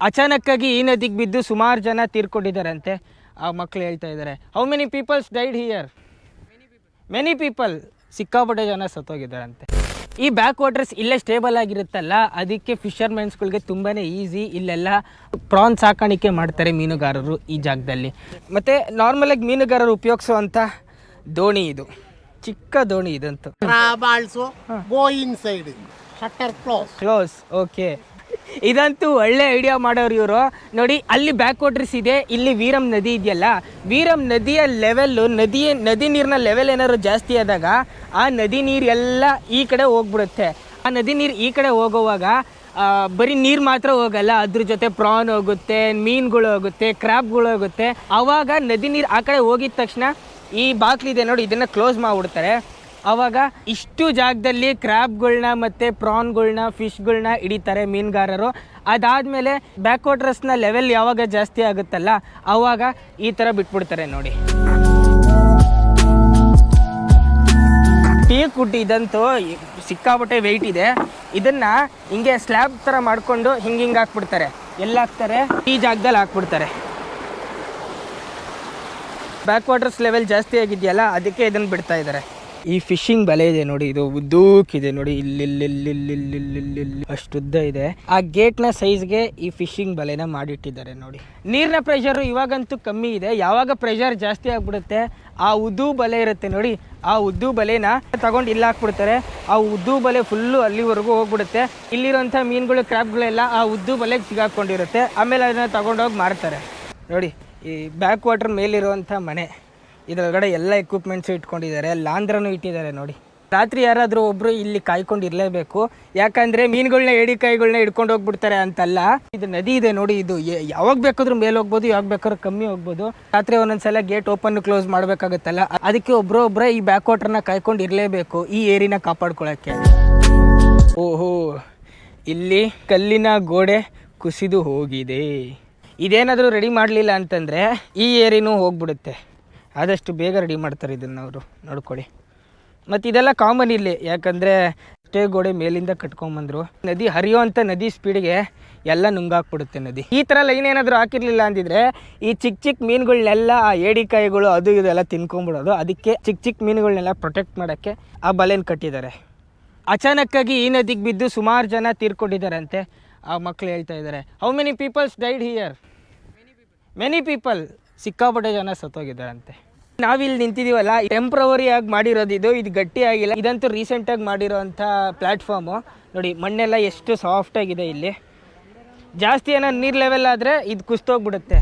ಅಚಾನಕ್ಕಾಗಿ ಈ ನದಿಗೆ ಬಿದ್ದು ಸುಮಾರು ಜನ ತೀರ್ಕೊಂಡಿದ್ದಾರಂತೆ. ಆ ಮಕ್ಕಳು ಹೇಳ್ತಾ ಇದ್ದಾರೆ, how many people's died here? Many people, ಸಿಕ್ಕಾಪಟ್ಟೆ ಜನ ಸತ್ತೋಗಿದ್ದಾರಂತೆ. ಈ ಬ್ಯಾಕ್ ವಾಟರ್ಸ್ ಇಲ್ಲೇ ಸ್ಟೇಬಲ್ ಆಗಿರುತ್ತಲ್ಲ, ಅದಕ್ಕೆ ಫಿಶರ್ಮೆನ್ಸ್ಗಳಿಗೆ ತುಂಬಾ ಈಸಿ. ಇಲ್ಲೆಲ್ಲ ಪ್ರಾನ್ ಸಾಕಾಣಿಕೆ ಮಾಡ್ತಾರೆ ಮೀನುಗಾರರು ಈ ಜಾಗದಲ್ಲಿ. ಮತ್ತು ನಾರ್ಮಲಾಗಿ ಮೀನುಗಾರರು ಉಪಯೋಗಿಸುವಂಥ ದೋಣಿ ಇದು, ಚಿಕ್ಕ ದೋಣಿ ಇದಂತೂ. Close, okay. ಇದಂತೂ ಒಳ್ಳೆ ಐಡಿಯಾ ಮಾಡೋರು ಇವರು. ನೋಡಿ, ಅಲ್ಲಿ ಬ್ಯಾಕ್ ವಾಟರ್ಸ್ ಇದೆ, ಇಲ್ಲಿ ವೀರಂ ನದಿ ಇದೆಯಲ್ಲ, ವೀರಂ ನದಿಯ ಲೆವೆಲ್ಲು, ನದಿ ನೀರಿನ ಲೆವೆಲ್ ಏನಾದ್ರು ಜಾಸ್ತಿ ಆದಾಗ ಆ ನದಿ ನೀರು ಎಲ್ಲ ಈ ಕಡೆ ಹೋಗ್ಬಿಡುತ್ತೆ. ಆ ನದಿ ನೀರು ಈ ಕಡೆ ಹೋಗುವಾಗ ಬರೀ ನೀರು ಮಾತ್ರ ಹೋಗಲ್ಲ, ಅದ್ರ ಜೊತೆ ಪ್ರಾನ್ ಹೋಗುತ್ತೆ, ಮೀನುಗಳು ಹೋಗುತ್ತೆ, ಕ್ರ್ಯಾಬ್ಗಳು ಹೋಗುತ್ತೆ. ಆವಾಗ ನದಿ ನೀರು ಆ ಕಡೆ ಹೋಗಿದ ತಕ್ಷಣ ಈ ಬಾಕ್ಲಿದೆ ನೋಡಿ, ಇದನ್ನು ಕ್ಲೋಸ್ ಮಾಡಿಬಿಡ್ತಾರೆ. ಆವಾಗ ಇಷ್ಟು ಜಾಗದಲ್ಲಿ ಕ್ರ್ಯಾಬ್ಗಳ್ನ ಮತ್ತು ಪ್ರಾನ್ಗಳ್ನ, ಫಿಶ್ಗಳ್ನ ಹಿಡಿತಾರೆ ಮೀನುಗಾರರು. ಅದಾದಮೇಲೆ ಬ್ಯಾಕ್ ವಾಟರ್ಸ್ನ ಲೆವೆಲ್ ಯಾವಾಗ ಜಾಸ್ತಿ ಆಗುತ್ತಲ್ಲ, ಆವಾಗ ಈ ಥರ ಬಿಟ್ಬಿಡ್ತಾರೆ ನೋಡಿ. ಟೀ ಕುಟ್ಟಿ ಇದಂತೂ ಸಿಕ್ಕಾಪಟ್ಟೆ ವೆಯ್ಟ್ ಇದೆ. ಇದನ್ನು ಹಿಂಗೆ ಸ್ಲ್ಯಾಬ್ ಥರ ಮಾಡಿಕೊಂಡು ಹಿಂಗೆ ಹಾಕ್ಬಿಡ್ತಾರೆ. ಎಲ್ಲ ಹಾಕ್ತಾರೆ? ಈ ಜಾಗದಲ್ಲಿ ಹಾಕ್ಬಿಡ್ತಾರೆ. ಬ್ಯಾಕ್ ವಾಟರ್ಸ್ ಲೆವೆಲ್ ಜಾಸ್ತಿ ಆಗಿದೆಯಲ್ಲ, ಅದಕ್ಕೆ ಇದನ್ನು ಬಿಡ್ತಾ ಇದ್ದಾರೆ. ಈ ಫಿಶಿಂಗ್ ಬಲೆ ಇದೆ ನೋಡಿ, ಇದು ಉದ್ದಕ್ಕಿದೆ ನೋಡಿ, ಇಲ್ಲಿ ಅಷ್ಟುದ್ದ ಇದೆ. ಆ ಗೇಟ್ನ ಸೈಜ್ಗೆ ಈ ಫಿಶಿಂಗ್ ಬಲೆನ ಮಾಡಿಟ್ಟಿದ್ದಾರೆ ನೋಡಿ. ನೀರಿನ ಪ್ರೆಷರು ಇವಾಗಂತೂ ಕಮ್ಮಿ ಇದೆ. ಯಾವಾಗ ಪ್ರೆಷರ್ ಜಾಸ್ತಿ ಆಗಿಬಿಡುತ್ತೆ, ಆ ಉದ್ದು ಬಲೆ ಇರುತ್ತೆ ನೋಡಿ, ಆ ಉದ್ದು ಬಲೆನ ತಗೊಂಡು ಇಲ್ಲಿ ಹಾಕ್ಬಿಡ್ತಾರೆ. ಆ ಉದ್ದು ಬಲೆ ಫುಲ್ಲು ಅಲ್ಲಿವರೆಗೂ ಹೋಗ್ಬಿಡುತ್ತೆ. ಇಲ್ಲಿರೋಂಥ ಮೀನುಗಳು, ಕ್ರ್ಯಾಬ್ಗಳೆಲ್ಲ ಆ ಉದ್ದು ಬಲೆಗೆ ಸಿಗಾಕೊಂಡಿರುತ್ತೆ. ಆಮೇಲೆ ಅದನ್ನು ತಗೊಂಡೋಗಿ ಮಾರ್ತಾರೆ ನೋಡಿ. ಈ ಬ್ಯಾಕ್ ವಾಟರ್ ಮೇಲಿರುವಂಥ ಮನೆ, ಇದರೊಳಗಡೆ ಎಲ್ಲ ಎಕ್ವಿಪ್ಮೆಂಟ್ಸು ಇಟ್ಕೊಂಡಿದ್ದಾರೆ, ಲಾಂದ್ರನೂ ಇಟ್ಟಿದ್ದಾರೆ ನೋಡಿ. ರಾತ್ರಿ ಯಾರಾದರೂ ಒಬ್ಬರು ಇಲ್ಲಿ ಕಾಯ್ಕೊಂಡಿರಲೇಬೇಕು, ಯಾಕಂದರೆ ಮೀನುಗಳನ್ನ, ಏಡಿಕಾಯಿಗಳನ್ನ ಹಿಡ್ಕೊಂಡು ಹೋಗ್ಬಿಡ್ತಾರೆ ಅಂತಲ್ಲ. ಇದು ನದಿ ಇದೆ ನೋಡಿ, ಇದು ಯಾವಾಗ ಬೇಕಾದ್ರೂ ಮೇಲೆ ಹೋಗ್ಬೋದು, ಯಾವಾಗ ಬೇಕಾದ್ರೂ ಕಮ್ಮಿ ಹೋಗ್ಬೋದು. ರಾತ್ರಿ ಒಂದೊಂದ್ಸಲ ಗೇಟ್ ಓಪನ್ ಕ್ಲೋಸ್ ಮಾಡಬೇಕಾಗುತ್ತಲ್ಲ, ಅದಕ್ಕೆ ಒಬ್ಬರೊಬ್ಬರೇ ಈ ಬ್ಯಾಕ್ ವಾಟರ್ನ ಕಾಯ್ಕೊಂಡಿರಲೇಬೇಕು ಈ ಏರಿನ ಕಾಪಾಡ್ಕೊಳ್ಳೋಕ್ಕೆ. ಓಹೋ, ಇಲ್ಲಿ ಕಲ್ಲಿನ ಗೋಡೆ ಕುಸಿದು ಹೋಗಿದೆ. ಇದೇನಾದರೂ ರೆಡಿ ಮಾಡಲಿಲ್ಲ ಅಂತಂದರೆ ಈ ಏರಿನೂ ಹೋಗ್ಬಿಡುತ್ತೆ. ಆದಷ್ಟು ಬೇಗ ರೆಡಿ ಮಾಡ್ತಾರೆ ಇದನ್ನು ಅವರು, ನೋಡ್ಕೊಳ್ಳಿ. ಮತ್ತು ಇದೆಲ್ಲ ಕಾಮನ್ ಇಲ್ಲಿ, ಯಾಕಂದರೆ ಅಷ್ಟೇ ಗೋಡೆ ಮೇಲಿಂದ ಕಟ್ಕೊಂಬಂದರು. ನದಿ ಹರಿಯುವಂಥ ನದಿ ಸ್ಪೀಡ್ಗೆ ಎಲ್ಲ ನುಂಗಾಕ್ಬಿಡುತ್ತೆ ನದಿ. ಈ ಥರ ಲೈನ್ ಏನಾದರೂ ಹಾಕಿರಲಿಲ್ಲ ಅಂದಿದ್ರೆ ಈ ಚಿಕ್ಕ ಚಿಕ್ಕ ಮೀನುಗಳನ್ನೆಲ್ಲ, ಆ ಏಡಿಕಾಯಿಗಳು ಅದು ಇದೆಲ್ಲ ತಿನ್ಕೊಂಬಿಡೋದು. ಅದಕ್ಕೆ ಚಿಕ್ಕ ಚಿಕ್ಕ ಮೀನುಗಳನ್ನೆಲ್ಲ ಪ್ರೊಟೆಕ್ಟ್ ಮಾಡೋಕ್ಕೆ ಆ ಬಲೆನ ಕಟ್ಟಿದ್ದಾರೆ. ಅಚಾನಕ್ಕಾಗಿ ಈ ನದಿಗೆ ಬಿದ್ದು ಸುಮಾರು ಜನ ತೀರ್ಕೊಂಡಿದ್ದಾರಂತೆ. ಆ ಮಕ್ಕಳು ಹೇಳ್ತಾ ಇದ್ದಾರೆ, how many people's died here? Many people, ಸಿಕ್ಕಾಪಟ್ಟೆ ಜನ ಸತ್ತೋಗಿದ್ದಾರಂತೆ. ನಾವಿಲ್ಲಿ ನಿಂತಿದ್ದೀವಲ್ಲ, ಟೆಂಪ್ರವರಿ ಆಗಿ ಮಾಡಿರೋದು ಇದು ಗಟ್ಟಿ ಆಗಿಲ್ಲ. ಇದಂತೂ ರೀಸೆಂಟಾಗಿ ಮಾಡಿರೋವಂಥ ಪ್ಲ್ಯಾಟ್ಫಾರ್ಮು ನೋಡಿ. ಮಣ್ಣೆಲ್ಲ ಎಷ್ಟು ಸಾಫ್ಟಾಗಿದೆ. ಇಲ್ಲಿ ಜಾಸ್ತಿ ಏನಾದ್ರು ನೀರು ಲೆವೆಲ್ ಆದರೆ ಇದು ಕುಸ್ತೋಗ್ಬಿಡುತ್ತೆ.